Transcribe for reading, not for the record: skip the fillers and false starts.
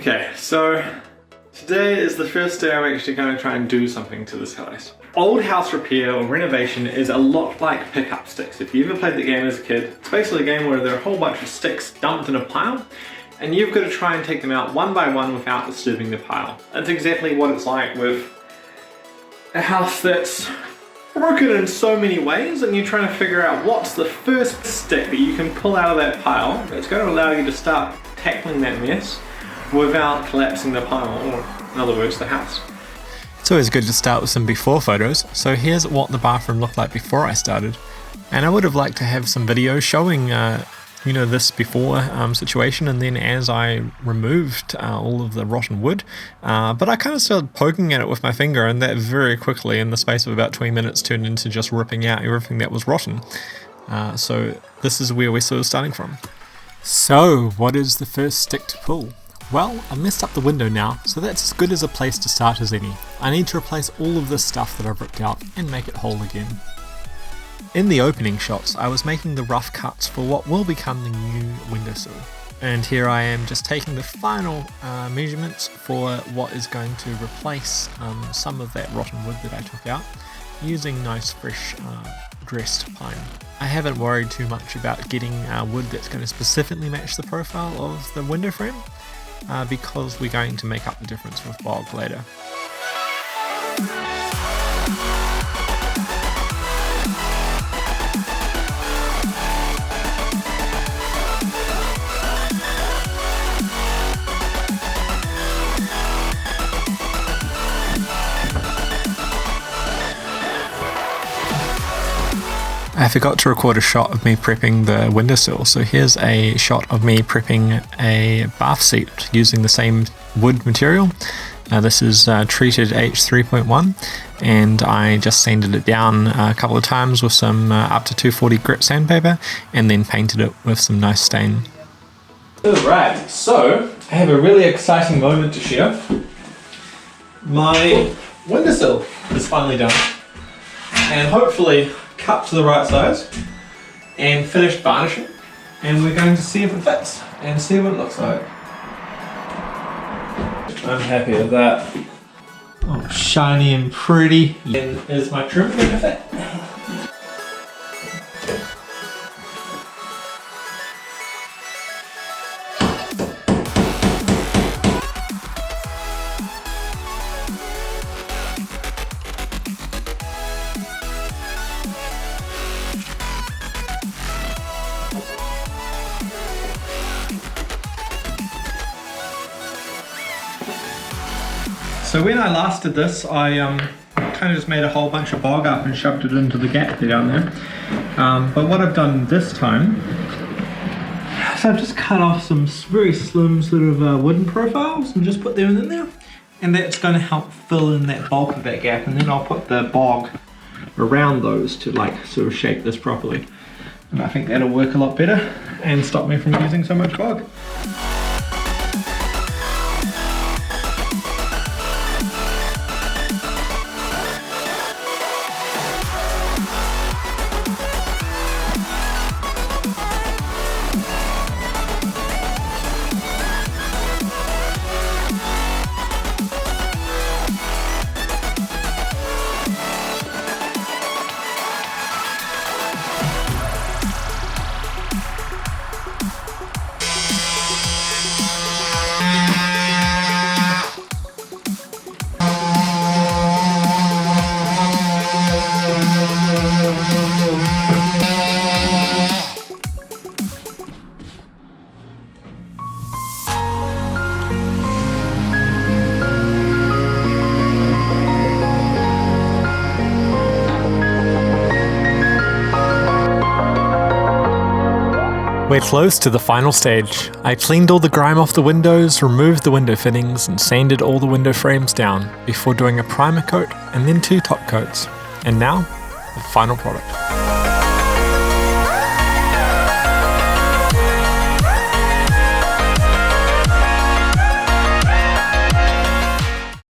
Okay, so today is the first day I'm actually going to try and do something to this house. Old house repair or renovation is a lot like pickup sticks. If you ever played the game as a kid, it's basically a game where there are a whole bunch of sticks dumped in a pile and you've got to try and take them out one by one without disturbing the pile. That's exactly what it's like with a house that's broken in so many ways, and you're trying to figure out what's the first stick that you can pull out of that pile that's going to allow you to start tackling that mess without collapsing the pile, or in other words, the house. It's always good to start with some before photos, so here's what the bathroom looked like before I started. And I would have liked to have some video showing this before situation, and then as I removed all of the rotten wood, but I kind of started poking at it with my finger, and that very quickly in the space of about 20 minutes turned into just ripping out everything that was rotten. So this is where we're sort of starting from. So what is the first stick to pull? Well, I messed up the window now, so that's as good as a place to start as any. I need to replace all of this stuff that I've ripped out and make it whole again. In the opening shots, I was making the rough cuts for what will become the new windowsill. And here I am just taking the final measurements for what is going to replace some of that rotten wood that I took out, using nice fresh dressed pine. I haven't worried too much about getting wood that's going to specifically match the profile of the window frame, because we're going to make up the difference with bog later. I forgot to record a shot of me prepping the windowsill, so here's a shot of me prepping a bath seat using the same wood material. This is treated H3.1, and I just sanded it down a couple of times with some up to 240 grit sandpaper, and then painted it with some nice stain. Alright, so I have a really exciting moment to share. My windowsill is finally done, and hopefully cut to the right size and finished varnishing, and we're going to see if it fits and see what it looks like. I'm happy with that. Oh, shiny and pretty. And is my trim going to fit? So when I last did this, I kind of just made a whole bunch of bog up and shoved it into the gap there down there. But what I've done this time, so I've just cut off some very slim sort of wooden profiles and just put them in there. And that's going to help fill in that bulk of that gap, and then I'll put the bog around those to like sort of shape this properly. And I think that'll work a lot better and stop me from using so much bog. We're close to the final stage. I cleaned all the grime off the windows, removed the window fittings, and sanded all the window frames down before doing a primer coat and then 2 top coats. And now, the final product.